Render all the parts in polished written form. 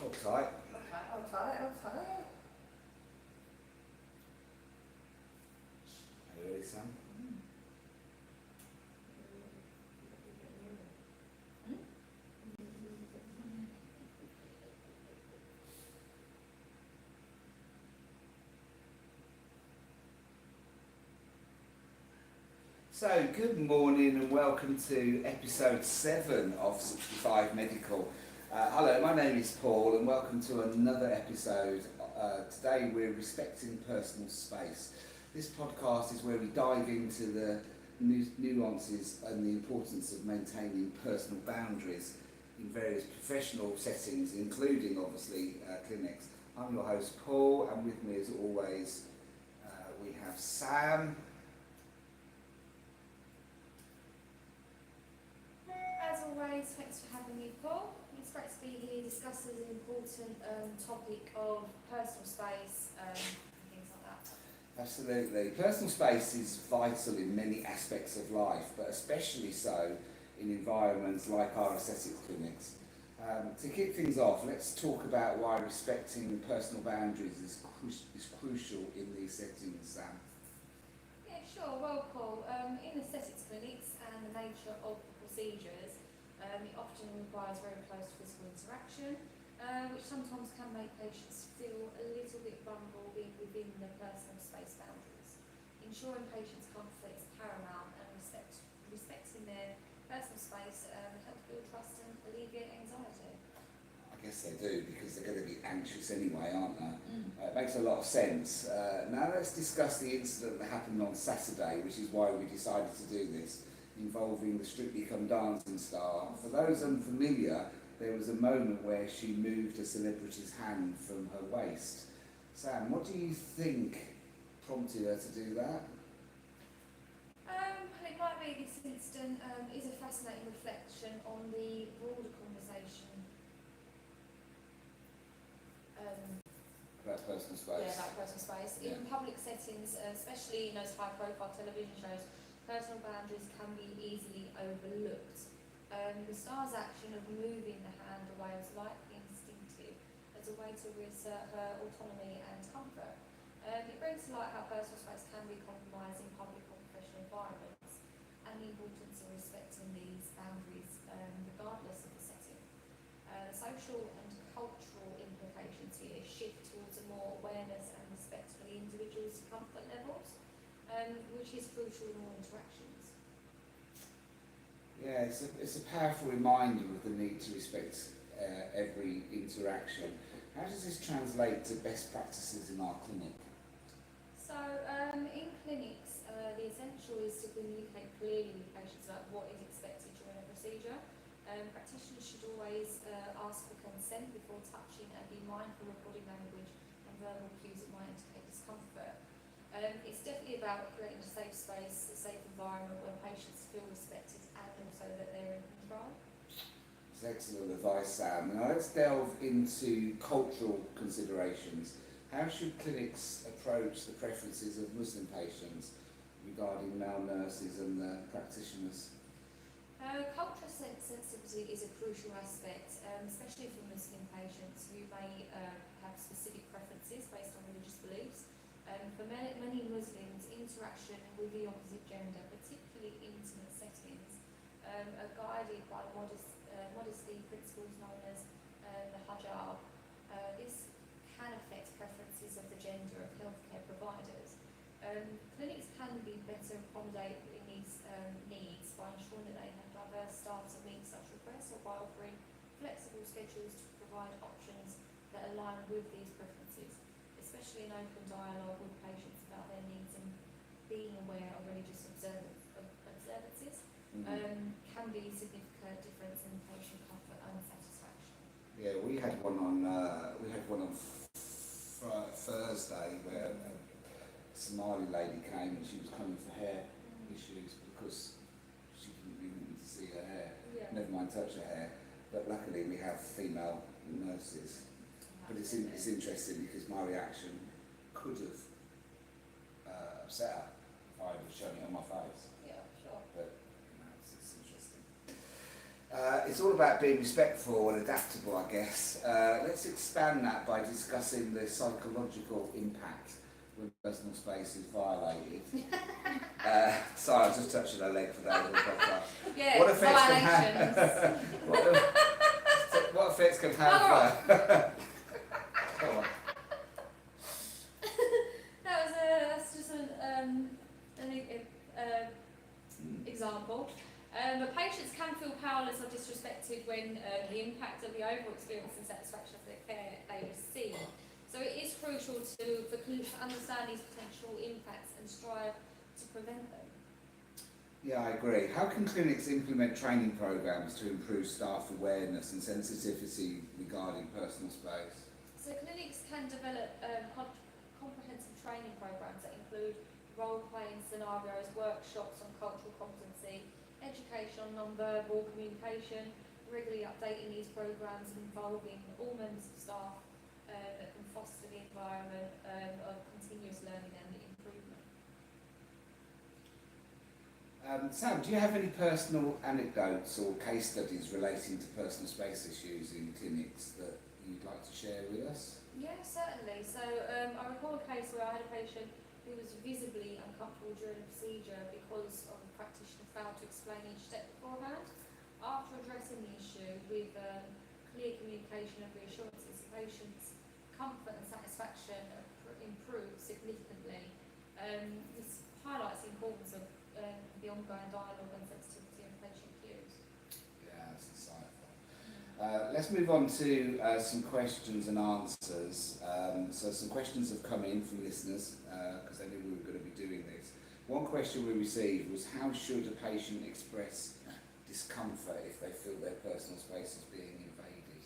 Hold tight. Hold tight. Are you ready, Sam? So, good morning and welcome to episode 7 of 65 Medical. Hello, my name is Paul and welcome to another episode. Today we're respecting personal space. This podcast is where we dive into the nuances and the importance of maintaining personal boundaries in various professional settings, including obviously clinics. I'm your host Paul, and with me as always we have Sam. As always, thanks for having me, Paul. It's great to be here discussing the important topic of personal space and things like that. Absolutely. Personal space is vital in many aspects of life, but especially so in environments like our Essex clinics. To kick things off, let's talk about why respecting personal boundaries is crucial in these settings, Sam. Yeah, sure. Well, Paul, in aesthetics clinics and the nature of the procedures, it often requires very close physical interaction, which sometimes can make patients feel a little bit vulnerable within the personal space boundaries. Ensuring patients' comfort is paramount, and respecting their personal space helps build trust and alleviate anxiety. I guess they do, because they're going to be anxious anyway, aren't they? It makes a lot of sense. Now let's discuss the incident that happened on Saturday, which is why we decided to do this, involving the Strictly Come Dancing star. For those unfamiliar, there was a moment where she moved a celebrity's hand from her waist. Sam, what do you think prompted her to do that? It might be this incident is a fascinating reflection on the broader conversation. About personal space? Yeah, about personal space. Yeah. In public settings, especially in those high-profile television shows, personal boundaries can be easily overlooked. The star's action of moving the hand away was likely instinctive as a way to reassert her autonomy and comfort. It brings to light how personal space can be compromised in public or professional environments, and the importance of respecting these boundaries regardless of the setting. Social and cultural implications here shift towards a more awareness and respect for the individual's comfort levels, which is crucial in all interactions. Yeah, it's a powerful reminder of the need to respect every interaction. How does this translate to best practices in our clinic? So, in clinics, the essential is to communicate clearly with patients about what is expected during a procedure. Practitioners should always ask for consent before touching and be mindful of body language and verbal cues that might indicate discomfort. It's definitely about creating a safe space, a safe environment where patients feel respected and also that they're in control. It's excellent advice, Sam. Now let's delve into cultural considerations. How should clinics approach the preferences of Muslim patients regarding male nurses and the practitioners? Cultural sensitivity is a crucial aspect, especially for Muslim patients who may have specific preferences based on religious beliefs. For many Muslims, interaction with the opposite gender, particularly intimate settings, are guided by modesty principles known as the hijab. This can affect preferences of the gender of healthcare providers. Clinics can be better accommodate in these needs by ensuring that they have diverse staff to meet such requests, or by offering flexible schedules to provide options that align with these preferences, especially in open dialogue with patients about their needs, and being aware of religious observances can be a significant difference in patient comfort and satisfaction. Yeah, we had one on Thursday where a Somali lady came and she was coming for hair issues because she didn't really need to see her hair. Yeah. Never mind touch her hair. But luckily we have female nurses. But it's interesting because my reaction could have upset her if I had shown it on my face. Yeah, sure. But it's interesting. It's all about being respectful and adaptable, I guess. Let's expand that by discussing the psychological impact when personal space is violated. Sorry, I was just touching her leg for that little podcast. Yeah, What effects can violations. have? What effects can have? Come on. That's just an example. But patients can feel powerless or disrespected when the impact of the overall experience and satisfaction of their care they receive. So it is crucial for clinicians to understand these potential impacts and strive to prevent them. Yeah, I agree. How can clinics implement training programs to improve staff awareness and sensitivity regarding personal space? So clinics can develop comprehensive training programs that include role-playing scenarios, workshops on cultural competency, education on non-verbal communication, regularly updating these programs involving all members of staff that can foster the environment of continuous learning and improvement. Sam, do you have any personal anecdotes or case studies relating to personal space issues in clinics that you'd like to share with us? Yeah, certainly. So I recall a case where I had a patient who was visibly uncomfortable during a procedure because of the practitioner failed to explain each step beforehand. After addressing the issue with clear communication and reassurances, the patient's comfort and satisfaction improved significantly. This highlights the importance of the ongoing dialogue and sensitivity of patient cues. Yeah, that's insightful. Let's move on to some questions and answers. So some questions have come in from listeners because they knew we were going to be doing this. One question we received was, how should a patient express discomfort if they feel their personal space is being invaded?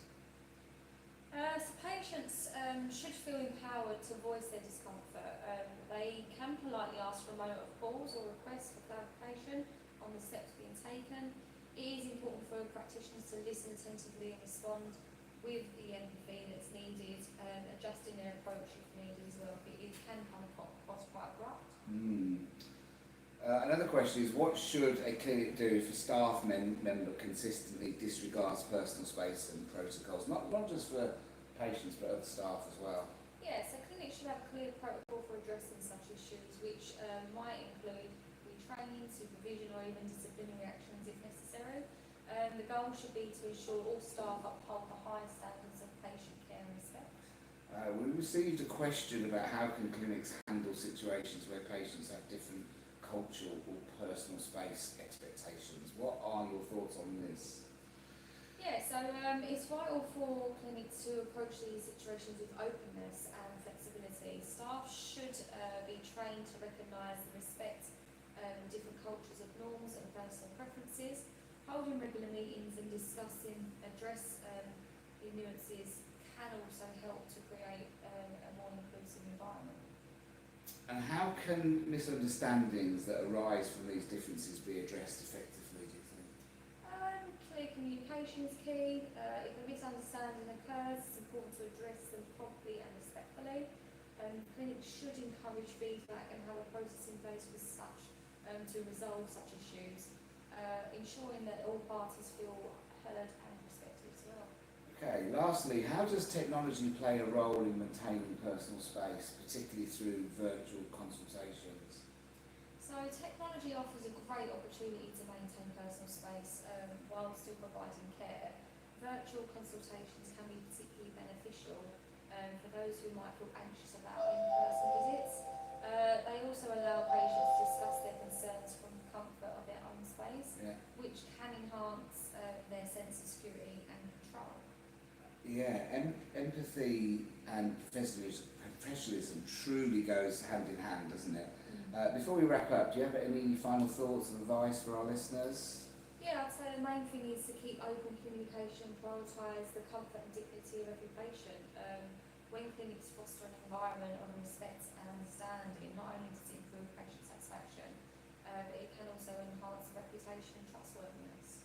So patients should feel empowered to voice their discomfort. They can politely ask for a moment of pause or request for clarification on the steps being taken. It is important for practitioners to listen attentively and respond with the empathy that's needed, adjusting their approach if needed as well. It can come across quite abrupt. Another question is, what should a clinic do if a staff member consistently disregards personal space and protocols? Not just for patients, but other staff as well. Yeah, so clinics should have a clear protocol for addressing such issues, which might include retraining, supervision, or even disciplinary actions if necessary. The goal should be to ensure all staff uphold the highest standards of patient care and respect. We received a question about how can clinics handle situations where patients have different cultural or personal space expectations. What are your thoughts on this? Yeah, so it's vital for clinics to approach these situations with openness and flexibility. Staff should be trained to recognise and respect different cultures of norms and personal preferences. Holding regular meetings and address the nuances can also help to create a more inclusive environment. And how can misunderstandings that arise from these differences be addressed effectively, do you think? Clear communication is key. If a misunderstanding occurs, it's important to address them promptly and respectfully. Clinics should encourage feedback and have a process in place with such to resolve such issues, ensuring that all parties feel heard and respected as well. Okay, lastly, how does technology play a role in maintaining personal space, particularly through virtual consultations? So technology offers a great opportunity to maintain personal space while still providing care. Virtual consultations can be particularly beneficial for those who might feel anxious about in-person visits. They also allow patients to discuss their concerns from the comfort of their own space, which can enhance their sense of security and control. Yeah, empathy and professionalism truly goes hand in hand, doesn't it? Before we wrap up, do you have any final thoughts or advice for our listeners? Yeah, I'd say the main thing is to keep open communication, prioritise the comfort and dignity of every patient. When clinics foster an environment of respect and understanding, not only does it improve patient satisfaction, but it can also enhance reputation and trustworthiness.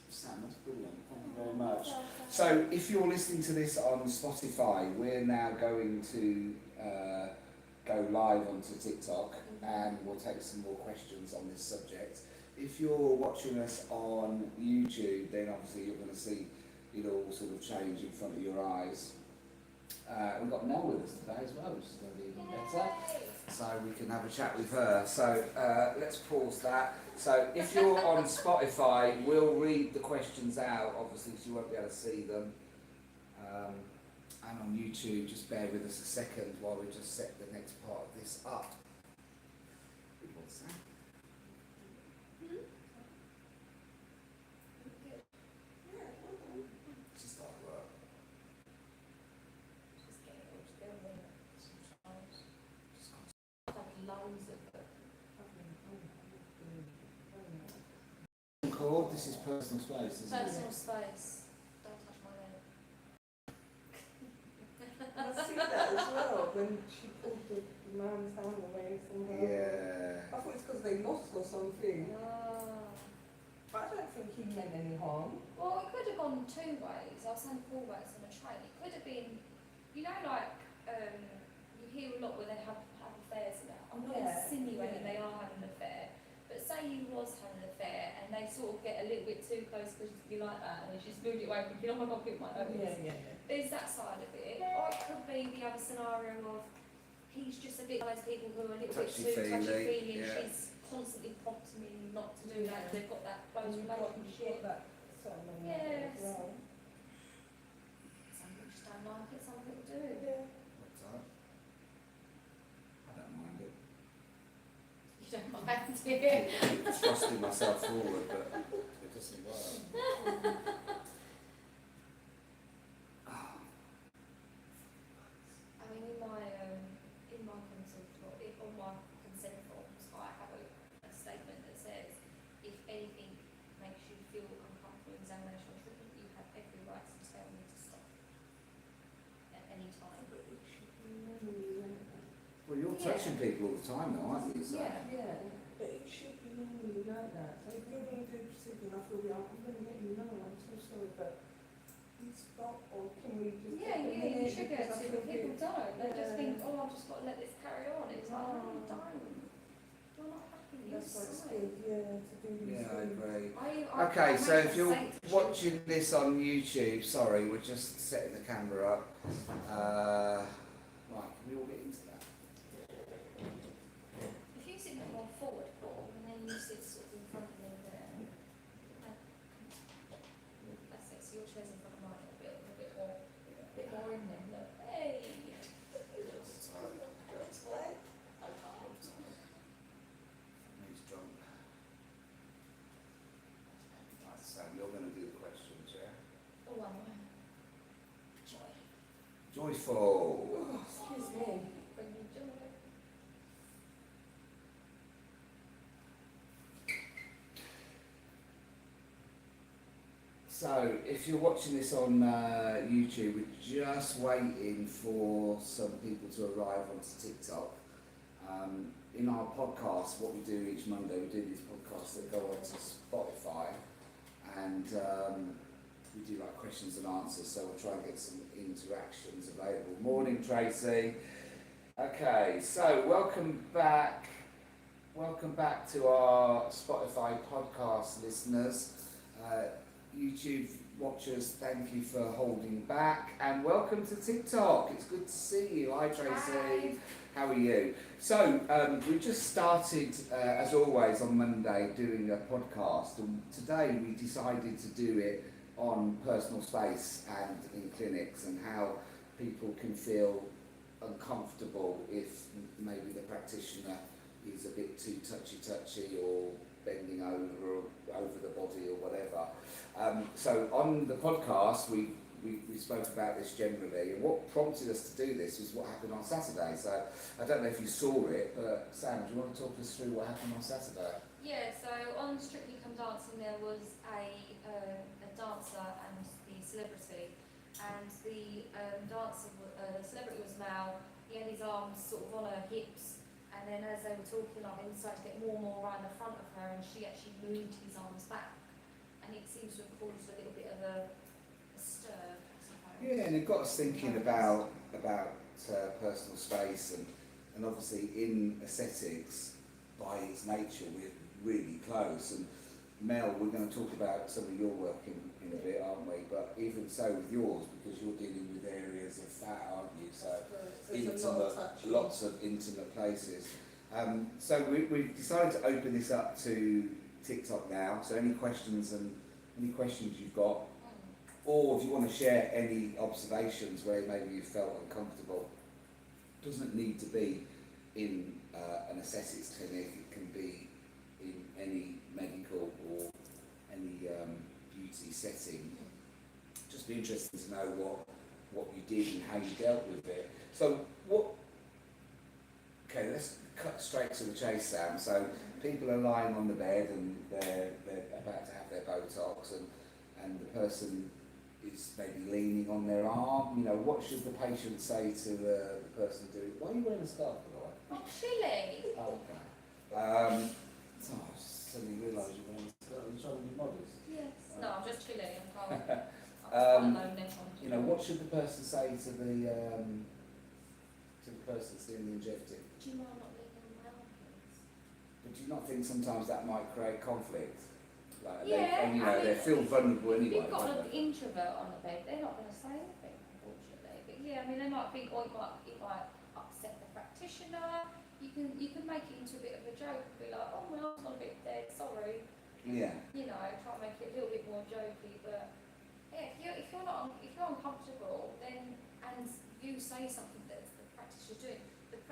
Sam, that's brilliant. Thank you very much. So, if you're listening to this on Spotify, we're now going to go live onto TikTok and we'll take some more questions on this subject. if you're watching us on YouTube, then obviously you're going to see it all sort of change in front of your eyes. We've got Mel with us today as well, which is going to be even better. So we can have a chat with her. So let's pause that. So if you're on Spotify, we'll read the questions out, obviously, so you won't be able to see them. And on YouTube, just bear with us a second while we just set the next part of this up. What's that? Just like work. Cool. This is personal space, isn't it? Personal space. Don't touch my leg. I see that as well when she pulled the man's hand away from her. Yeah. I thought it's because they lost or something. Ah. But I don't think he meant any harm. Well, it could have gone two ways. I was saying four ways on a train. It could have been, you know, like you hear a lot where they have affairs and that. I'm not insinuating they are having an affair, but say you was having an affair and they sort of get a little bit too close because you like that and she's moved it away from you. Oh my God, pick my nose. Yeah. There's that side of it. Or it could be the other scenario of he's just a bit like those people who are a little bit too touchy-feely. Yeah. She's constantly prompting him not to do that. They've got that close You've got relationship. that something Yes. as well. Some people just don't like it, some people do. Yeah. What's that? I don't mind it. You don't mind it. Thrusting myself forward, but it doesn't work. I mean, in my consent form, on my consent forms, I have a statement that says, if anything makes you feel uncomfortable in examination or treatment, you have every right to tell me to stop at any time. Well, you're touching people all the time now, aren't you? So. Yeah, but it should be normally like that. So if you're going to do something, I feel I'm going to let you know, I'm so sorry, but please stop, or can we just... You should get to, but people don't. They just think, oh, I've just got to let this carry on. It's like, no, you don't. You're not happy. That's why it's good, to do these Yeah, I things. agree. Okay, so if you're watching this on YouTube, sorry, we're just setting the camera up. Right, can we all get into that? If you sit more forward, Paul, and then you sit sort of in front of me there. That's it. So your chair's in front of mine a bit more in there. Look, hey. He's drunk. Right, so you're going to do the questions, yeah? Oh, one way. Joy. Joyful. Oh, excuse me. Bring me joy. So, if you're watching this on YouTube, we're just waiting for some people to arrive onto TikTok. In our podcast, what we do each Monday, we do these podcasts that go onto Spotify, and we do like questions and answers, so we'll try and get some interactions available. Morning, Tracy. Okay, so welcome back to our Spotify podcast listeners. YouTube watchers, thank you for holding back, and welcome to TikTok. It's good to see you. Hi, Tracy. Hi. How are you? So we just started, as always, on Monday doing a podcast, and today we decided to do it on personal space and in clinics, and how people can feel uncomfortable if maybe the practitioner is a bit too touchy or bending over the body or whatever. So on the podcast we spoke about this generally, and what prompted us to do this was what happened on Saturday. So I don't know if you saw it, but Sam, do you want to talk us through what happened on Saturday? Yeah, so on Strictly Come Dancing there was a dancer and the celebrity, and the the celebrity was male. He had his arms sort of on her hips, and then as they were talking, he decided to get more and more around the front of her, and she actually moved his arms back, and it seems to have caused a little bit of a stir, I suppose. Yeah, and it got us thinking about personal space, and obviously in aesthetics, by its nature, we're really close. And Mel, we're going to talk about some of your work in a bit, aren't we? But even so with yours, because you're dealing with areas of fat, aren't you? So lots of intimate places. So we've decided to open this up to TikTok now. So any questions you've got, or if you want to share any observations where maybe you felt uncomfortable, doesn't need to be in an aesthetics clinic. It can be in any medical or any beauty setting. Just be interested to know what you did and how you dealt with it. So okay, let's cut straight to the chase, Sam. So people are lying on the bed and they're about to have their Botox, and the person is maybe leaning on their arm. You know, what should the patient say to the person doing? Why are you wearing a scarf, by the way? Not chilly. Oh, okay. I suddenly realised you're wearing a scarf. Are you trying to be modest? Yes. No, I'm just chilly. I'm cold. I'm quite low neck on. You know, what should the person say to the person that's doing the injecting? Do you mind not leaning on my arm, please? But do you not think sometimes that might create conflict? Like Yeah, they feel vulnerable if anyway. you've got an introvert on the bed, they're not going to say anything, unfortunately. But yeah, I mean, they might think, oh, it might upset the practitioner. You can make it into a bit of a joke and be like, oh, my arm's not a bit dead, sorry. Yeah. You know, try and make it a little bit more jokey. But yeah, if you're uncomfortable, then and you say something that the practitioner's doing.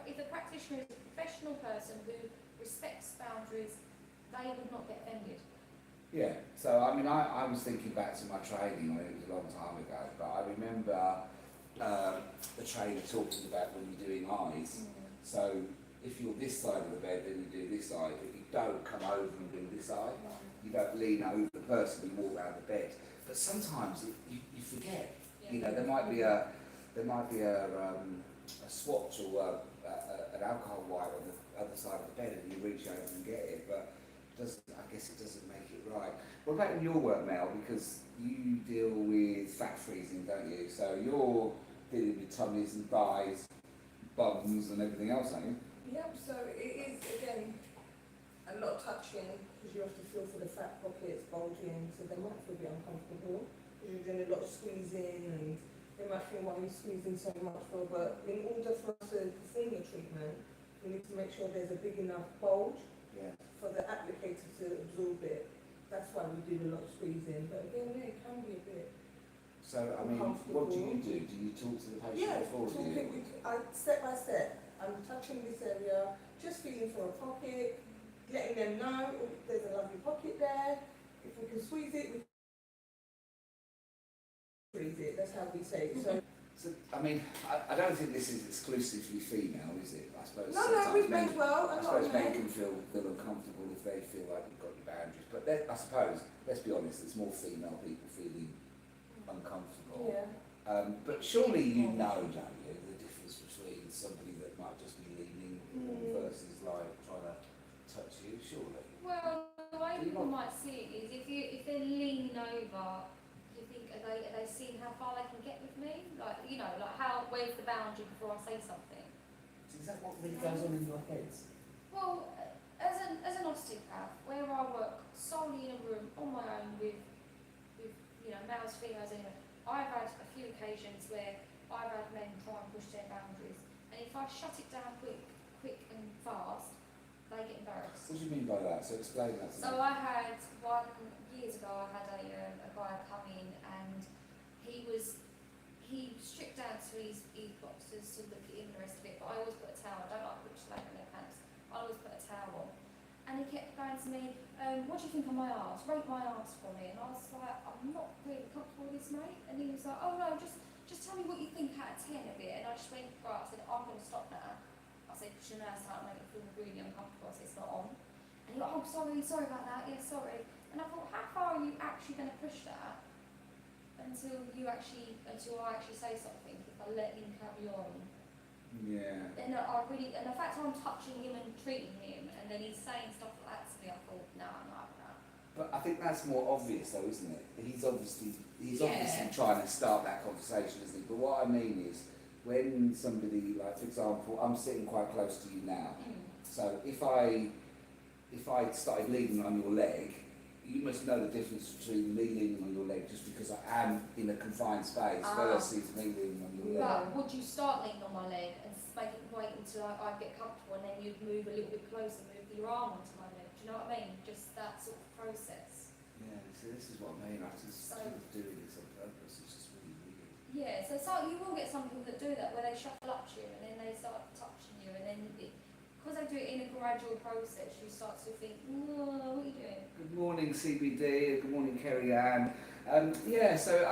If the practitioner is a professional person who respects boundaries, they would not get offended. Yeah, so I mean, I was thinking back to my training, it was a long time ago, but I remember the trainer talking about when you're doing eyes. So if you're this side of the bed, then you do this side, but you don't come over and do this side. You don't lean over the person, you walk around the bed. But sometimes you forget. Yeah. You know, there might be a swatch or an alcohol wipe on the other side of the bed, and you reach over and get it, but I guess it doesn't make it right. What about in your work, Mel? Because you deal with fat freezing, don't you? So you're dealing with tummies and thighs, bums and everything else, aren't you? Yep, so it is, again, a lot of touching, because you have to feel for the fat pockets bulging, so they might feel a bit uncomfortable, because you're doing a lot of squeezing, and they might feel, why are you squeezing so much for? But in order for us to perform the treatment, we need to make sure there's a big enough bulge for the applicator to absorb it. That's why we do a lot of squeezing. But again, it can be a bit. So, I mean, what do you do? Do you talk to the patient before you? Step by step. I'm touching this area, just feeling for a pocket, letting them know there's a lovely pocket there. If we can squeeze it, we can squeeze it. That's how we say it. So I mean, I don't think this is exclusively female, is it? I suppose. No, we've made well. I suppose men can feel uncomfortable if they feel like you've got your boundaries. But I suppose, let's be honest, it's more female people feeling uncomfortable. Yeah. But surely you know, don't you, the difference between somebody that might just be leaning versus like trying to touch you, surely. Well, the way people might see it is if they're leaning over, you think, are they seeing how far they can get with me? Like, you know, like where's the boundary before I say something? Is that what really goes on in your heads? Well, as an osteopath, where I work solely in a room on my own with you know, males, females, anyway, I've had a few occasions where I've had men try and push their boundaries, and if I shut it down quick and fast, they get embarrassed. What do you mean by that? So explain that to me. So I had years ago, I had a guy come in, and he stripped down to his boxers to look at him and the rest of it, but I always put a towel. I don't like rich leg in their pants. I always put a towel on. And he kept going to me, what do you think of my arse? Rate my arse for me. And I was like, I'm not really comfortable with this, mate. And he was like, oh no, just tell me what you think out of 10 of it. And I just went, right, I said, I'm going to stop now. I said, because you know it's starting to make me feel really uncomfortable. I said, it's not on. And he went, oh, sorry about that. Yeah, sorry. And I thought, how far are you actually going to push that until I actually say something, if I let him carry on? Yeah. And the fact I'm touching him and treating him, and then he's saying stuff like that to me, I thought, no, I'm not having that. But I think that's more obvious though, isn't it? He's obviously trying to start that conversation, isn't he? But what I mean is, when somebody, like for example, I'm sitting quite close to you now, so if I if I started leaning on your leg, you must know the difference between me leaning on your leg just because I am in a confined space versus me leaning on your leg. But would you start leaning on my leg and make it wait until I get comfortable, and then you'd move a little bit closer, move your arm onto my leg? Do you know what I mean? Just that sort of process. Yeah, see, this is what I mean. I just So- sort of doing this on purpose. It's just really weird. Yeah, so you will get some people that do that, where they shuffle up to you and then they start touching you, and then because they do it in a gradual process, you start to think, what are you doing? Good morning, CBD. Good morning, Kerry Ann. Yeah, so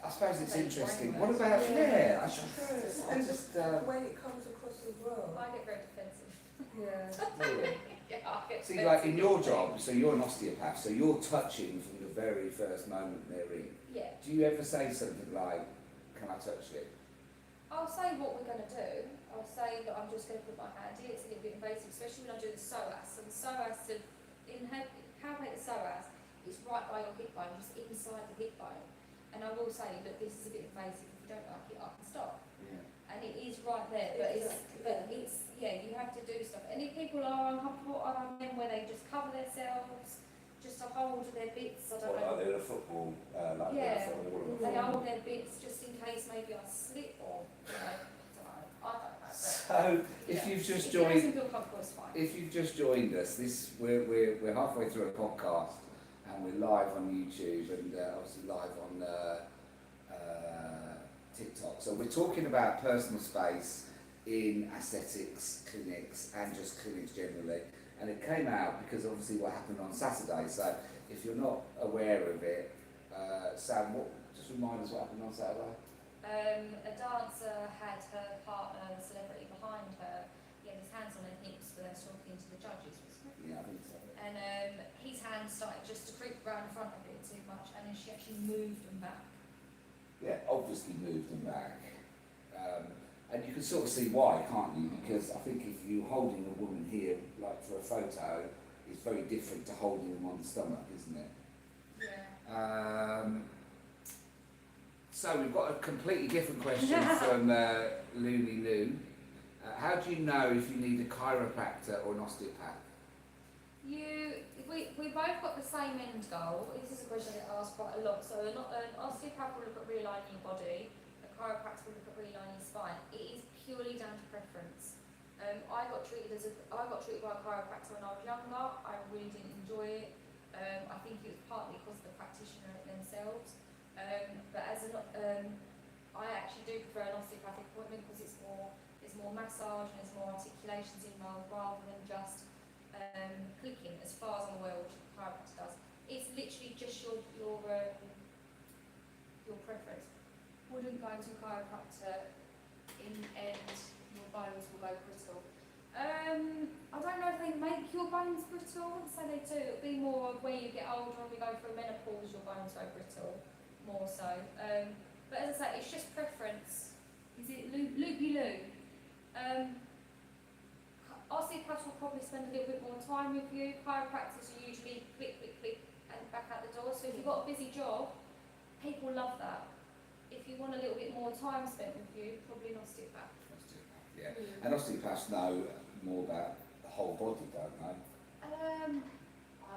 I suppose it's interesting. What about Yeah. I just And the way it comes across as well. I get very defensive. Yeah. really. Yeah, I get See, like in your job, so you're an osteopath, so you're touching from the very first moment they're in. Yeah. Do you ever say something like, "Can I touch it?" I'll say what we're going to do. I'll say that I'm just going to put my hand here. It's a little bit invasive, especially when I do the psoas. So the psoas, how I make the psoas is right by your hip bone, just inside the hip bone. And I will say that this is a bit invasive. If you don't like it, I can stop. Yeah. And it is right there, but it's you have to do stuff. And if people are uncomfortable, I know them where they just cover themselves, just to hold their bits. I don't know. they're a football, Yeah. football. They hold their bits just in case maybe I slip or I don't know. So, if you've just If joined, it doesn't feel comfortable, it's fine. if you've just joined us, we're halfway through a podcast, and we're live on YouTube and obviously live on TikTok. So we're talking about personal space in aesthetics clinics and just clinics generally. And it came out because obviously what happened on Saturday. So if you're not aware of it, Sam, just remind us what happened on Saturday. A dancer had her partner, the celebrity, behind her. He had his hands on her hips when they was talking to the judges, wasn't it? Yeah, I think so. And his hands started just to creep around in front of it too much, and then she actually moved them back. Yeah, obviously moved them back. And you can sort of see why, can't you? Because I think if you're holding a woman here, like for a photo, it's very different to holding them on the stomach, isn't it? Yeah. So we've got a completely different question from Looney Lou. How do you know if you need a chiropractor or an osteopath? We both got the same end goal. This is a question I get asked quite a lot. So an osteopath will look at realigning your body, a chiropractor will look at realigning your spine. It is purely down to preference. I got treated by a chiropractor when I was younger. I really didn't enjoy it. I think it was partly because of the practitioner themselves. But I actually do prefer an osteopathic appointment because there's more massage and there's more articulations involved rather than just clicking, as far as I'm aware, which the chiropractor does. It's literally just your preference. Wouldn't go to a chiropractor in the end your bones will go brittle. I don't know if they make your bones brittle. So they do. It'll be more of where you get older and we go through menopause, your bones go brittle, more so. But as I say, it's just preference. Is it loopy loo? Osteopaths will probably spend a little bit more time with you. Chiropractors are usually click, click, click, and back out the door. So if you've got a busy job, people love that. If you want a little bit more time spent with you, probably an osteopath. Osteopath, yeah. And osteopaths know more about the whole body, don't they? I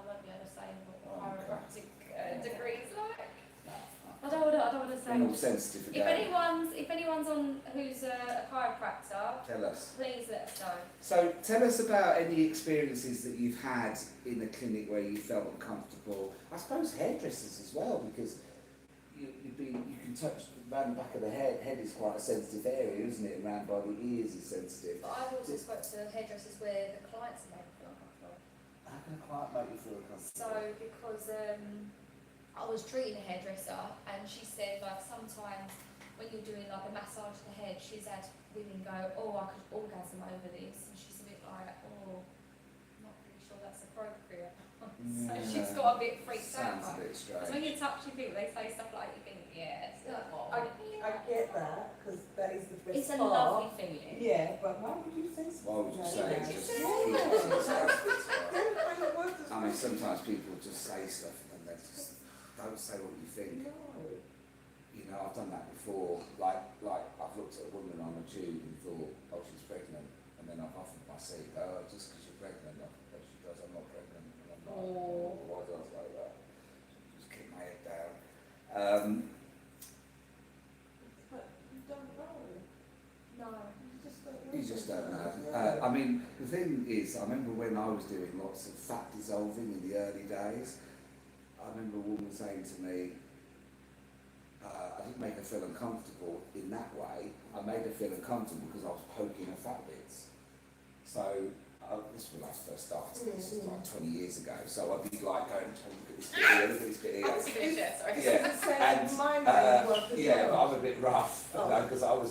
won't be able to say what chiropractic degrees like. I don't want to say. We're all sensitive again. If anyone's on who's a chiropractor, Tell us. please let us know. So tell us about any experiences that you've had in the clinic where you felt uncomfortable. I suppose hairdressers as well, because you can touch around the back of the head. Head is quite a sensitive area, isn't it? Around by the ears is sensitive. But I've also spoke to hairdressers where the clients are made feel uncomfortable. How can a client make you feel uncomfortable? So because I was treating a hairdresser and she said like sometimes when you're doing like a massage to the head, she's had women go, oh, I could orgasm over this, and she's a bit like, oh, I'm not really sure that's appropriate. So she's got a bit freaked out. Sounds a bit Because when strange. you're touching people, they say stuff like, you think, yeah, it's not what I get that, because that is the best it's a part. lovely feeling. Yeah, but why would you say something? Why would you say it? like Just that? I mean, sometimes people just say stuff and they just don't say what you think. No. You know, I've done that before. Like I've looked at a woman on a tube and thought, oh, she's pregnant, and then I've offered my seat. Oh, just because you're pregnant, I think she Oh, why did I say that? Just keep my head down. But you don't know. No. You just don't know. You just don't know. I mean, the thing is, I remember when I was doing lots of fat dissolving in the early days, I remember a woman saying to me, I didn't make her feel uncomfortable in that way. I made her feel uncomfortable because I was poking her fat bits. So, this was when I first started, this was like 20 years ago. So I'd be like going, look at this bit here, look at this bit here. That's a bit shit, sorry. Yeah, and mine really work as yeah, but well. I'm a bit rough, because I was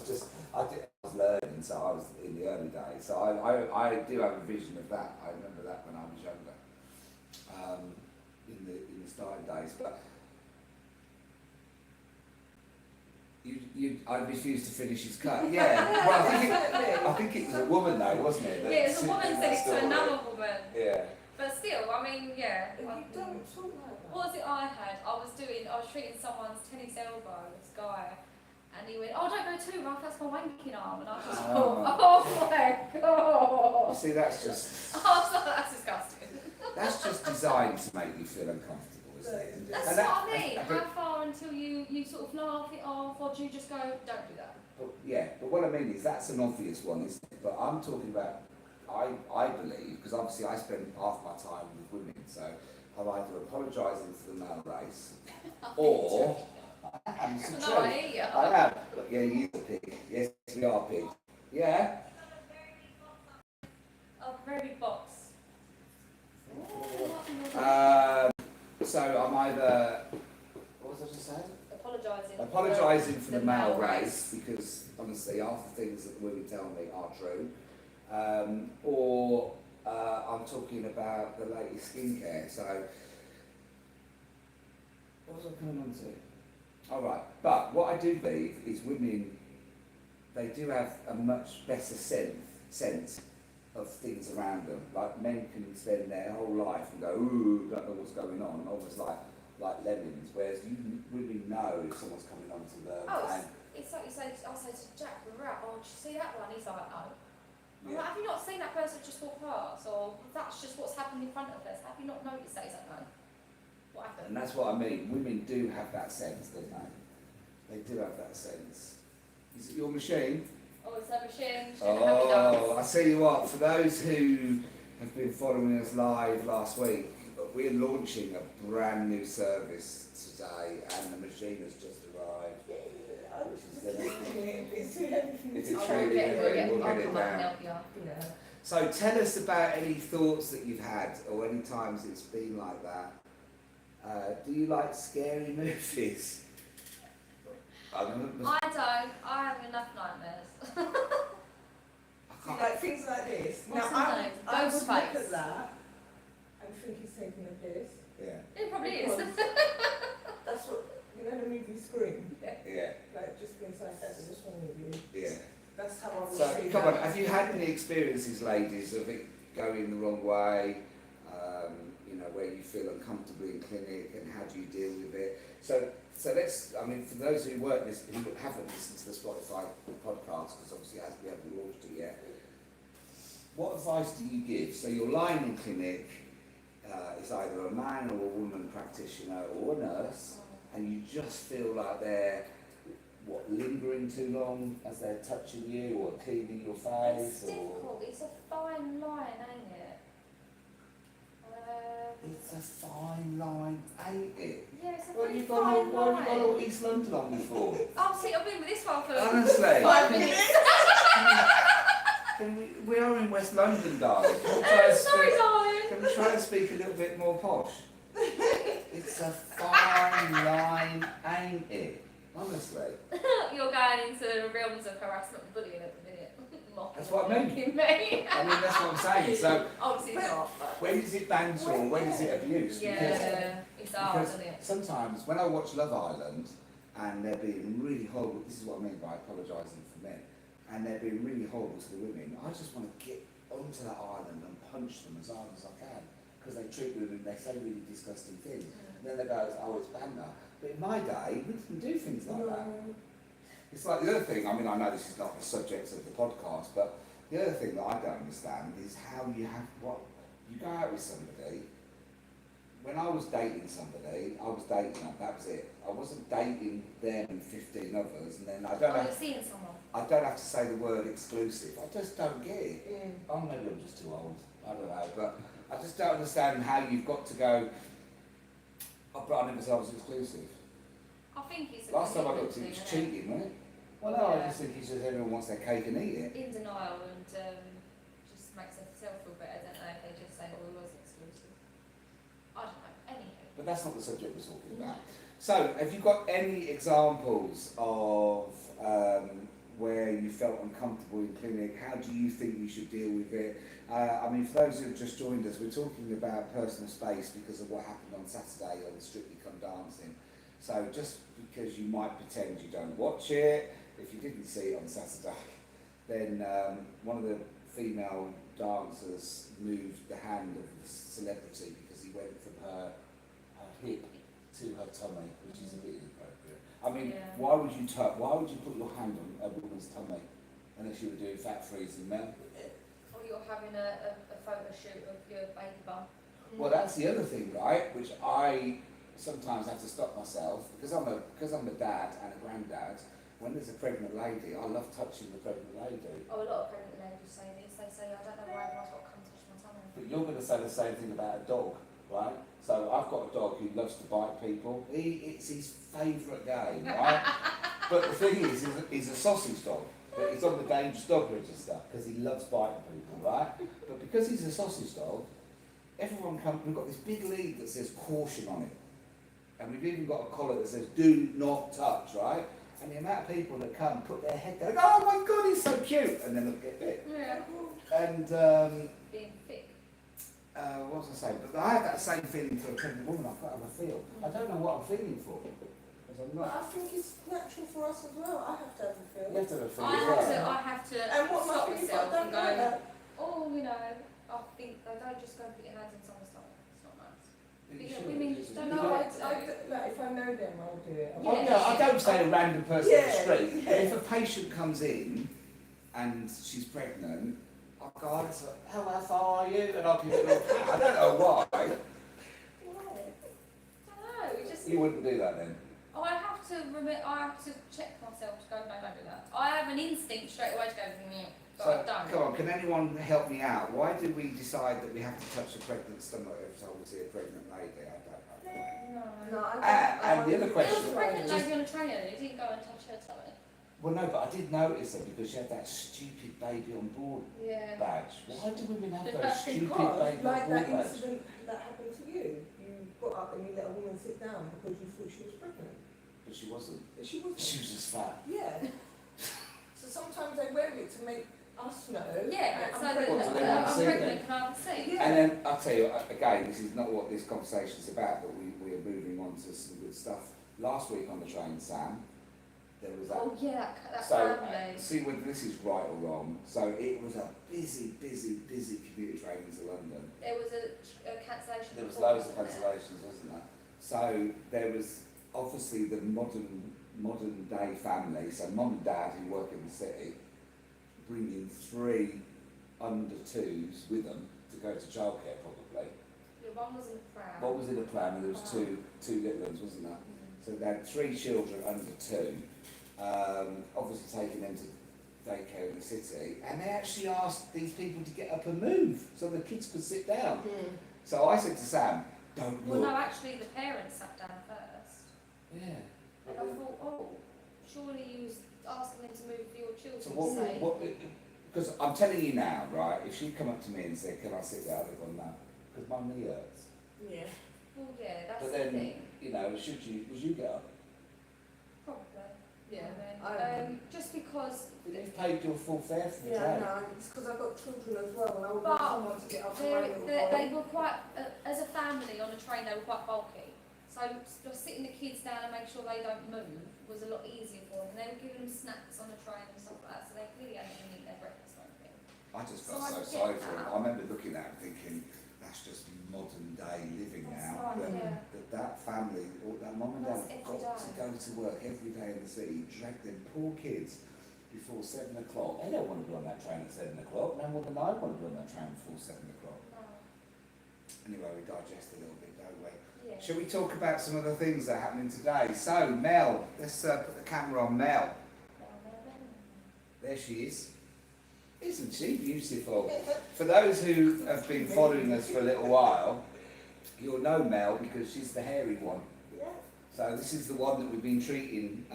learning, so I was in the early days. So I do have a vision of that. I remember that when I was younger, in the starting days. But I refused to finish his cut. Yeah, well, I think it was a woman though, wasn't it? Yeah, it's a woman said it to another woman. Yeah. But still, I mean, yeah. You don't talk like that. What was it I had? I was treating someone's tennis elbow, this guy, and he went, oh, don't go too rough, that's my wanking arm. And I just thought, oh my God. You see, that's just... I was like, that's disgusting. That's just designed to make you feel uncomfortable, isn't it? That's And what that- I mean. but- How far until you sort of laugh it off, or do you just go, don't do that? but what I mean is that's an obvious one, isn't it? But I'm talking about, I believe, because obviously I spend half my time with women, so I'm either apologising for the male race, or I'm some No, I hear you. I am. But yeah, you're a pig. Yes, we are pig. Yeah? A very big box. So I'm either, what was I just saying? Apologising. Apologising for the male race, because honestly half the things that women tell me are true, or I'm talking about the latest skincare. So what was I going on to? All right, but what I do believe is women, they do have a much better sense of things around them. Like men can spend their whole life and go, ooh, don't know what's going on, almost like lemons, whereas women know if someone's coming on to them. Oh, And it's like you say, I'll say to Jack, we're out, oh, did you see that one? He's like, no. I'm yeah. like, have you not seen that person just walk past? Or that's just what's happened in front of us. Have you not noticed that? He's like, no. What happened? And that's what I mean. Women do have that sense, don't they? They do have that sense. Is it your machine? Oh, it's a machine. She's gonna help me dance. Oh, I tell you what, for those who have been following us live last week, we're launching a brand new service today, and the machine has just arrived. It's too heavy for me. If it's I'll really get heavy, we'll I'll get it come up and down. help you. Yeah. So tell us about any thoughts that you've had, or any times it's been like that. Do you like scary movies? I don't. I have enough nightmares. I can't. Like things like this. What's now, the name? I would Ghost look face. at that and think he's taking a piss. Yeah, It probably is. Because that's what, you know the movie Scream? yeah, Like, just being sarcastic, what's wrong with you? yeah. That's how I would So see come on, that. have you had any experiences, ladies, of it going the wrong way? You know, where you feel uncomfortable in clinic, and how do you deal with it? So let's. I mean, for those who haven't listened to the Spotify podcast, because obviously we haven't launched it yet. What advice do you give? So you're lying in clinic. It's either a man or a woman practitioner or a nurse, and you just feel like they're lingering too long as they're touching you or cleaning your face, It's difficult. It's a fine line, ain't it? It's a fine line, ain't it? Yeah, it's a What have very you got fine all line. East London on me for? Oh, see, I've been with this one for Honestly. 5 minutes. We are in West London, darling. Sorry, darling. Can we try and speak a little bit more posh? It's a fine line, ain't it? Honestly. You're going into realms of harassment and bullying at the minute. That's what I mean. Mocking me. I mean, that's what I'm saying. So, Obviously it's not, but when is it banter or when is it abuse? yeah, it's hard, Because isn't it? sometimes when I watch Love Island and they're being really horrible, this is what I mean by apologising for men, and they're being really horrible to the women, I just want to get onto that island and punch them as hard as I can, because they treat women, they say really disgusting things. And then they go, oh, it's banter. But in my day, we didn't do things like that. It's like the other thing, I mean, I know this is not the subject of the podcast, but the other thing that I don't understand is how you go out with somebody when I was dating somebody, I was dating them, that was it. I wasn't dating them and 15 others, and then I don't You're have, seeing someone. I don't have to say the word exclusive. I just don't get it. Oh, maybe I'm just too old. I don't know, but I just don't understand how you've got to go. Oh, but I never said I was exclusive. I think it's a Last time I commitment looked, it thing, was isn't cheating, wasn't it? Well, no, I Yeah. just think it's just everyone wants their cake and eat it. In denial and just makes themselves feel better, don't they? If they just say, "Oh, it was exclusive." I don't know. Anywho. But that's not the subject we're talking about. So, have you got any examples of where you felt uncomfortable in clinic? How do you think you should deal with it? I mean, for those who have just joined us, we're talking about personal space because of what happened on Saturday on Strictly Come Dancing. So, just because you might pretend you don't watch it, if you didn't see it on Saturday, then one of the female dancers moved the hand of the celebrity because he went from her hip to her tummy, which is a bit inappropriate. I mean, Yeah. why would you put your hand on a woman's tummy unless you were doing fat freezing men? Or you're having a photo shoot of your baby bump. Well, that's the other thing, right? Which I sometimes have to stop myself because I'm a dad and a granddad. When there's a pregnant lady, I love touching the pregnant lady. Oh, a lot of pregnant ladies say this. They say, "I don't know why everyone's got to come touch my tummy." But you're going to say the same thing about a dog, right? So I've got a dog who loves to bite people. It's his favourite game, right? But the thing is, he's a sausage dog. But he's on the dangerous dog register because he loves biting people, right? But because he's a sausage dog, everyone comes. We've got this big lead that says caution on it, and we've even got a collar that says "Do not touch," right? And the amount of people that come put their head down, "Oh my God, he's so cute," and then they'll get bit. Yeah. And Being thick. what was I saying? But I have that same feeling for a pregnant woman. I've got to feel. I don't know what I'm feeling for. Because I'm But not. I think it's natural for us as well. I have to have a feel. You have to have a feel I as have to. well. I have to And what stop my myself don't and know go. that. Oh, you know. I think they don't just go and put your hands on someone's stomach. It's not nice. You Yeah, should. women just don't No, know what to like, if I know them, I'll do it. Oh, no, I don't say a random person on the Yeah, street. yeah. But if a patient comes in and she's pregnant, I'll go, "How far are you?" And I'll give her a little pat. I don't know why. I don't know. It just. You wouldn't do that then. Oh, I have to check myself to go. No, don't do that. I have an instinct straight away to go. But I So, don't. come on, can anyone help me out? Why did we decide that we have to touch a pregnant stomach every time we see a pregnant lady? I don't know. No. No, I don't. And the other There question- was a pregnant lady on a trainer. They didn't go and touch her tummy. Well, no, but I did notice her because she had that stupid baby on board Yeah. badge. Why do women have those Because, stupid Because, baby like on that board badge? incident that happened to you, you got up and you let a woman sit down because you thought she was pregnant. But she wasn't. But she wasn't. She was just fat. Yeah. So sometimes they wear it to make us know. Yeah. I'm So that pregnant. What, so they want to I'm see pregnant. then? Can I have a seat? Yeah. And then I'll tell you, again, this is not what this conversation's about, but we are moving on to some good stuff. Last week on the train, Sam, there was that. Oh yeah, that So, family. see whether this is right or wrong. So it was a busy commuter train into London. There was a cancellation. There was before, loads of wasn't there? cancellations, wasn't there? So there was obviously the modern day family, so mum and dad who work in the city, bringing 3 under 2s with them to go to childcare probably. Yeah, one was in the pram. What was in the plan? And there was two little ones, wasn't there? So they had 3 children under 2, obviously taking them to daycare in the city, and they actually asked these people to get up and move so the kids could sit down. So I said to Sam, "Don't Well, look." no, actually the parents sat down first. Yeah. And I thought, oh, surely you was asking them to move for your children. So what, because I'm telling you now, right, if she'd come up to me and said, "Can I sit there?" I'd have gone, "No," because my knee hurts. Yeah. Well, yeah, that's But the then, thing. you know, would you get up? Probably. Yeah. I mean, just because But you've paid your full fare for the Yeah, train. no, it's because I've got children as well, and I would But want someone to get up and run little they boy. were quite, as a family on a train, they were quite bulky. So just sitting the kids down and make sure they don't move was a lot easier for them. And they were giving them snacks on the train and stuff like that, so they clearly hadn't even eaten their breakfast or anything. I just So felt I so get sorry for that. him. I remember looking at him thinking, that's just modern day living That's now. right, That, yeah. that family, or that mum and dad That's have every got to day. go to work every day in the city, drag them poor kids before 7 o'clock. They don't want to be on that train at 7 o'clock, no more than I want to be on that train before 7 o'clock. No. And Anyway, we digest a little bit, don't we? Yeah. Shall we talk about some of the things that are happening today? So, Mel, let's put the camera on Mel. There she is. Isn't she beautiful? For those who have been following us for a little while, you'll know Mel because she's the hairy one. Yeah. So this is the one that we've been treating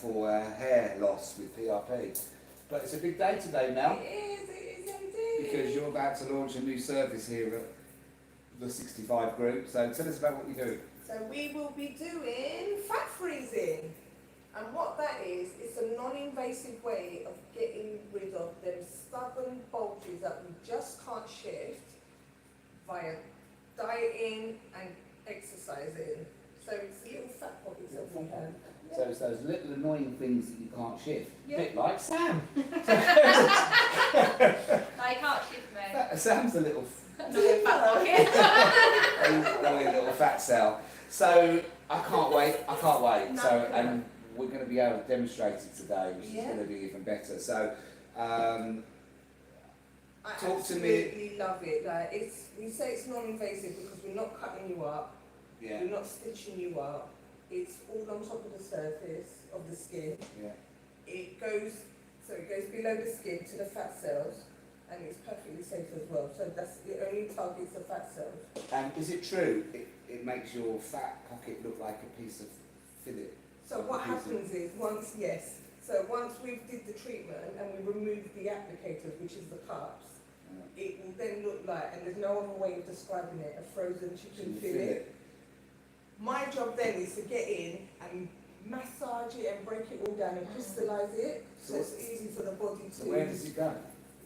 for hair loss with PRP. But it's a big day today, Mel, It is indeed. because you're about to launch a new service here at the 65 group. So tell us about what you do. So we will be doing fat freezing. And what that is, it's a non-invasive way of getting rid of them stubborn bulges that we just can't shift via dieting and exercising. So it's little fat pockets that we have. So it's those little annoying things that you can't shift. Yeah. A bit like Sam. I can't shift me. Sam's a little Annoying fat pocket. annoying little fat cell. So I can't wait. No, So no. and we're going to be able to demonstrate it today, which is Yeah. going to be even better. So I Talk to me. absolutely love it. Like we say it's non-invasive because we're not cutting you up, yeah, we're not stitching you up. It's all on top of the surface of the skin. yeah. It goes below the skin to the fat cells, and it's perfectly safe as well. So it only targets the fat cells. And is it true? It makes your fat pocket look like a piece of fillet. So what happens is once we did the treatment and we removed the applicators, which is the cups, it will then look like, and there's no other way of describing it, a frozen chicken fillet. My job then is to get in and massage it and break it all down and crystallise it, so it's easy for the body to So where does it go?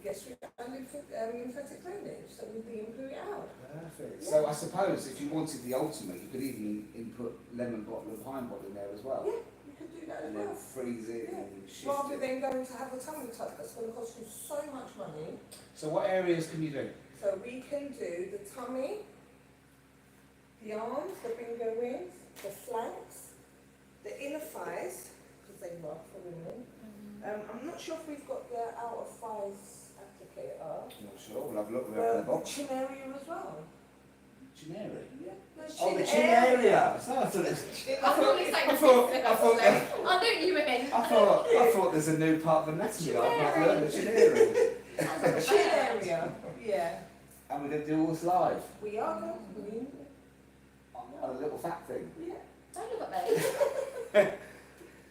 get straight down lymphatic drainage, so we can blew it out. Perfect. Yeah. So I suppose if you wanted the ultimate, you could even input lemon bottle and pine bottle in there as well. Yeah, you could do that as And then well. freeze it Yeah. and shift Rather it. than going to have a tummy tuck, that's going to cost you so much money. So what areas can you do? So we can do the tummy, the arms, the bingo wings, the flanks, the inner thighs, because they work for women. I'm not sure if we've got the outer thighs applicator. I'm not sure. We'll have a look. We'll The open the box. chin area as well. Chinary. Yeah. Oh, the chin area. So I thought I knew you were in. I thought there's a new part of anatomy I've not learned, the chin area. The chin area. Yeah. And we're going to do all this live We are going to. on a little fat thing. Yeah. Don't look at me.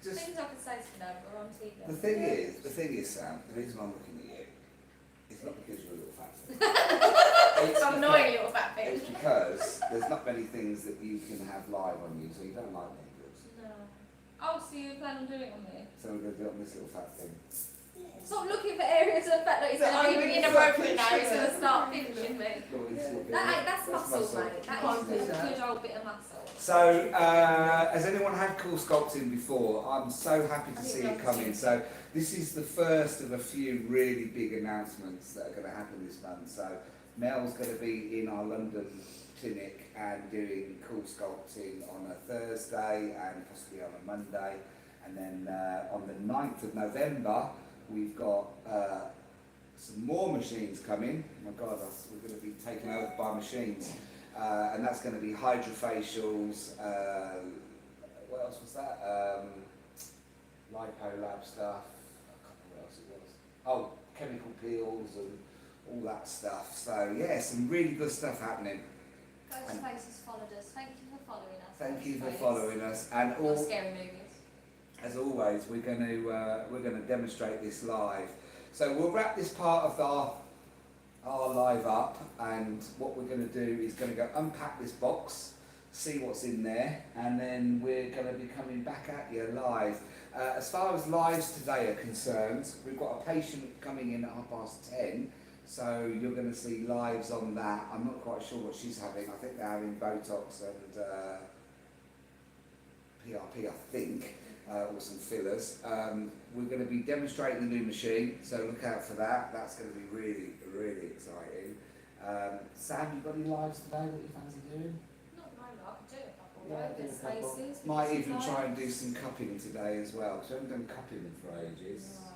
Just Things I can say to them, we're on TV. the thing is, Sam, the reason I'm looking at you is not because you're a little fat thing. It's an annoying little fat thing. It's because there's not many things that you can have live on you, so you don't like negatives. No. Oh, so you plan on doing it on me? So we're going to do it on this little fat thing. Stop looking for areas of fat that he's So going to I'm be gonna inappropriate start now. He's going to pinching start it. pinching me. Go on, it's a little bit- That's muscle, mate. That Can't do is a that. good old bit of muscle. So, has anyone had cool sculpting before? I'm so happy to see it coming. So, this is the first of a few really big announcements that are going to happen this month. So, Mel's going to be in our London clinic and doing cool sculpting on a Thursday and possibly on a Monday. And then on the 9th of November, we've got some more machines coming. Oh my God, we're going to be taken over by machines. And that's going to be hydrofacials, what else was that? Lipolab stuff, I can't remember what else it was. Oh, chemical peels and all that stuff. So yeah, some really good stuff happening. Ghostface has followed us. Thank you for following us. Thank you for Ghostface. following us. And Not all, scary movies. as always, we're going to demonstrate this live. So we'll wrap this part of our live up, and what we're going to do is going to go unpack this box, see what's in there, and then we're going to be coming back at you live. As far as lives today are concerned, we've got a patient coming in at 10:30, so you're going to see lives on that. I'm not quite sure what she's having. I think they're having Botox and PRP, I think. Or some fillers. We're going to be demonstrating the new machine, so look out for that. That's going to be really, really exciting. Sam, you got any lives today that you fancy doing? Not my luck. Do a couple. Yeah, Right? do a There's couple. spaces. Might there's even lives. try and do some cupping today as well, because we haven't done cupping for ages. Right.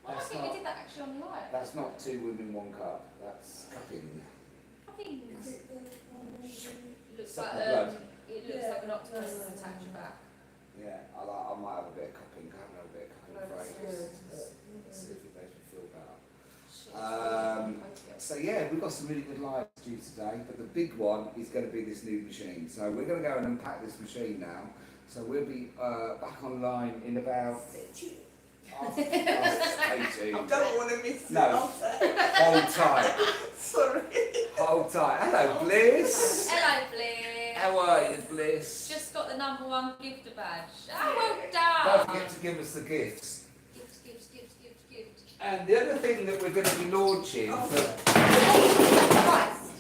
Well, I That's think not- we did that actually on live. That's not 2 women, 1 cup. That's cupping. Cupping things. Is it the Looks Suck like the blood. it looks Yeah. like an octopus No, no, attached no. back. Yeah, I might have a bit of cupping. I have a bit of cupping No, for that's ages. good. See if it makes me feel better. Shit, Um, okay. So yeah, we've got some really good lives due today, but the big one is going to be this new machine. So we're going to go and unpack this machine now. So we'll be back online in about half 18. I don't want to miss No. it. Hold tight. Sorry. Hold tight. Hello, Bliss. Hello, Bliss. How are you, Bliss? Just got the #1 gift badge. Oh, well Don't done. forget to give us the gifts. Gifts. And the other thing that we're going to be launching for... Christ.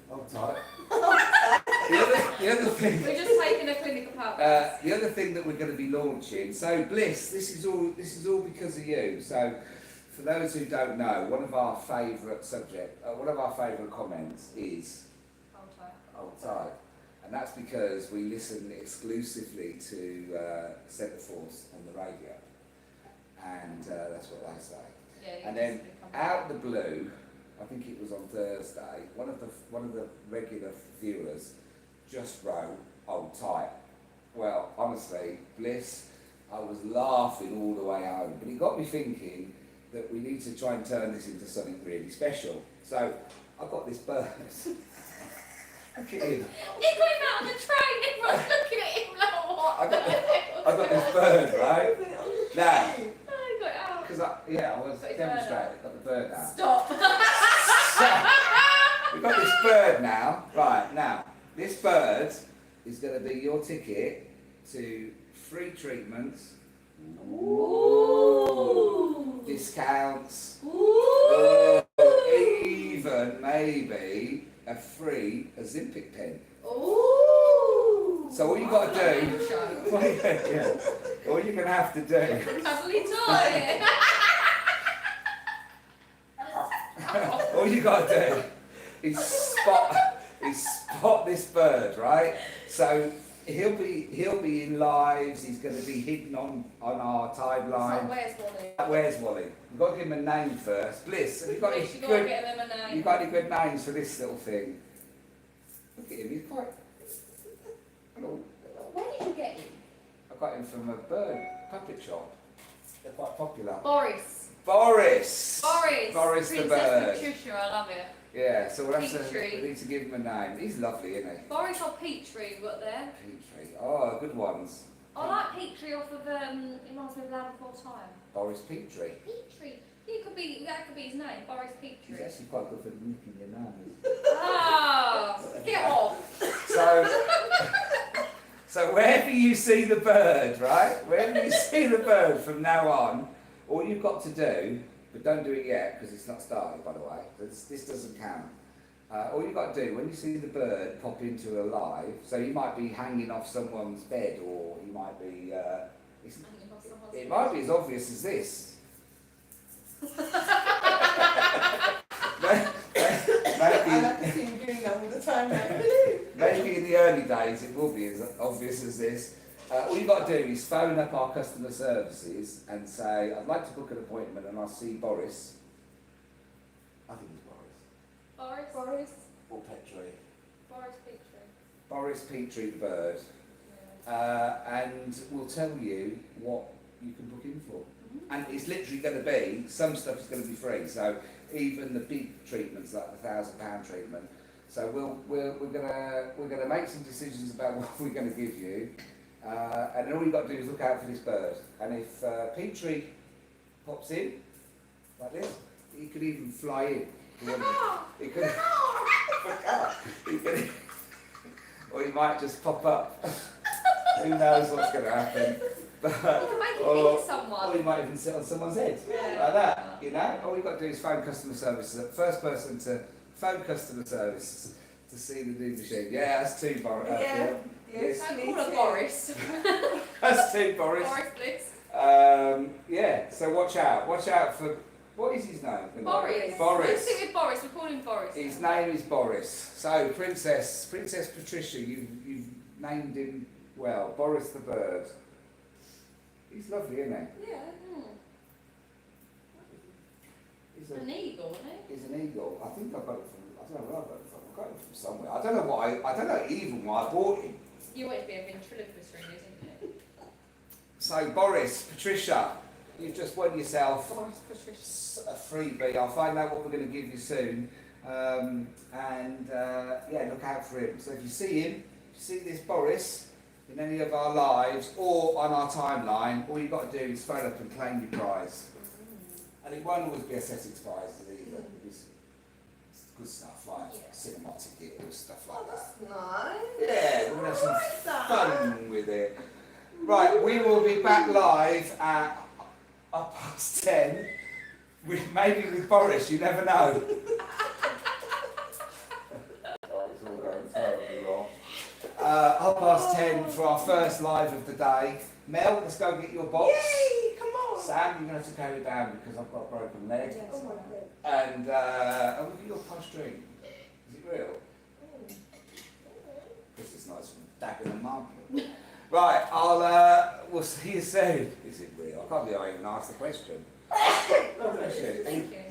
Hold tight. The other thing... We're just taking a clinic apart. The other thing that we're going to be launching, so Bliss, this is all because of you. So, for those who don't know, one of our favourite comments is "Hold tight," and that's because we listen exclusively to Centreforce on the radio, and that's what they say. Yeah, And then out the blue, I think it was on Thursday, one of the regular viewers just wrote "Hold tight." Well, honestly, Bliss, I was laughing all the way home, but it got me thinking that we need to try and turn this into something really special. So I got this bird. Look at him. He came out on the train, everyone's looking at him like what? I got this bird, right? Now, Oh, he got it out. because I was Got his bird demonstrating, got the bird out. Stop. So, we've got this bird now. Right, now, this bird is going to be your ticket to free treatments, Ooh. discounts, Ooh. even maybe a free Ozempic pen. Ooh. So all you got to do, all you're going to have to do, Cuddly toy. all you got to do is spot this bird, right? So he'll be in lives. He's going to be hidden on our timeline. Where's Wally? Where's Wally? We've got to give him a name first. Bliss, have you got any You gotta good? get them a name. You got any good names for this little thing? Look at him. He's quite. Hello. Where did you get him? I got him from a bird puppet shop. They're quite popular. Boris. Boris. Boris. Boris the Princess bird. Patricia, I love it. Yeah, so we'll have Petrie. we need to give him a name. He's lovely, isn't he? Boris or Petrie we got there. Petrie. Oh, good ones. I like Petrie off of it reminds me of Land Before Time. Boris Petrie. Petrie. That could be his name, Boris He's Petrie. actually quite good for nicking your nose. Ah, get off. So wherever you see the bird, right? Wherever you see the bird from now on, all you've got to do, but don't do it yet because it's not started, by the way. This doesn't count. All you've got to do when you see the bird pop into a live, so you might be hanging off someone's bed, or you might be. It might be as obvious as this. I like to see him doing that all the time now. Maybe in the early days it will be as obvious as this. All you've got to do is phone up our customer services and say, I'd like to book an appointment and I'll see Boris. I think it's Boris. Boris. Or Petrie. Boris Petrie. Boris Petrie the bird. Yeah. And we'll tell you what you can book in for. And it's literally going to be, some stuff is going to be free. So even the big treatments like the £1,000 treatment. So we're gonna make some decisions about what we're going to give you. And then all you've got to do is look out for this bird. And if Petrie pops in, like this, he could even fly in. He could, or he might just pop up. Who knows what's going to happen? But, You can make it hit someone. or he might even sit on someone's head, Yeah. like that, you know? All you've got to do is phone customer services. The first person to phone customer services to see the new machine. Yeah, that's two, Boris. Yeah. Yes. Don't call her Boris. That's two, Boris. Boris Bliss. Yeah, so watch out for, what is his name? Boris. Boris. Let's stick with Boris. We're calling Boris. His name is Boris. So Princess Patricia, you've named him well. Boris the bird. He's lovely, isn't he? Yeah. He's An eagle, isn't it? He's an eagle. I think I got it from, I don't know where I got it from. I got him from somewhere. I don't know I don't know even why I bought him. You want to be a ventriloquist, really, isn't it? So Boris, Patricia, you've just won yourself Boris Patricia. a freebie. I'll find out what we're going to give you soon. Yeah, look out for him. So if you see him, if you see this Boris in any of our lives or on our timeline, all you've got to do is phone up and claim your prize. And it won't always be a Essex prize either. It's good stuff like cinema ticket or stuff like that. That's nice. Yeah, we're going to have some fun with it. Right, we will be back live at 10:30, maybe with Boris, you never know. It's all going terribly wrong. 10:30 for our first live of the day. Mel, let's go get your box. Yay, come on. Sam, you're going to have to carry it down because I've got a broken leg. Oh my God. And look at your posh drink. Is it real? This is nice from Dagenham Market. Right, we'll see you soon. Is it real? I can't believe I even asked the question. God bless you. Thank you.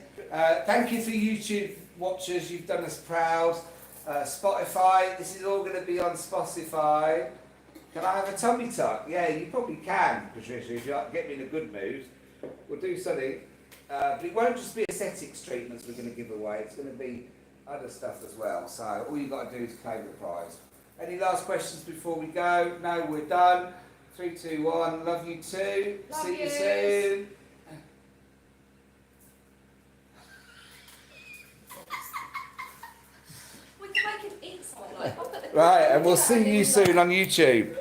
Thank you for YouTube watchers. You've done us proud. Spotify. This is all going to be on Spotify. Can I have a tummy tuck? Yeah, you probably can, Patricia, if you get me in a good mood. We'll do something. But it won't just be aesthetics treatments we're going to give away. It's going to be other stuff as well. So all you've got to do is claim the prize. Any last questions before we go? No, we're done. 3, 2, 1. Love you too. Love See you yous. soon. We can make it inside, like, I've got the Right, and we'll see you soon on YouTube.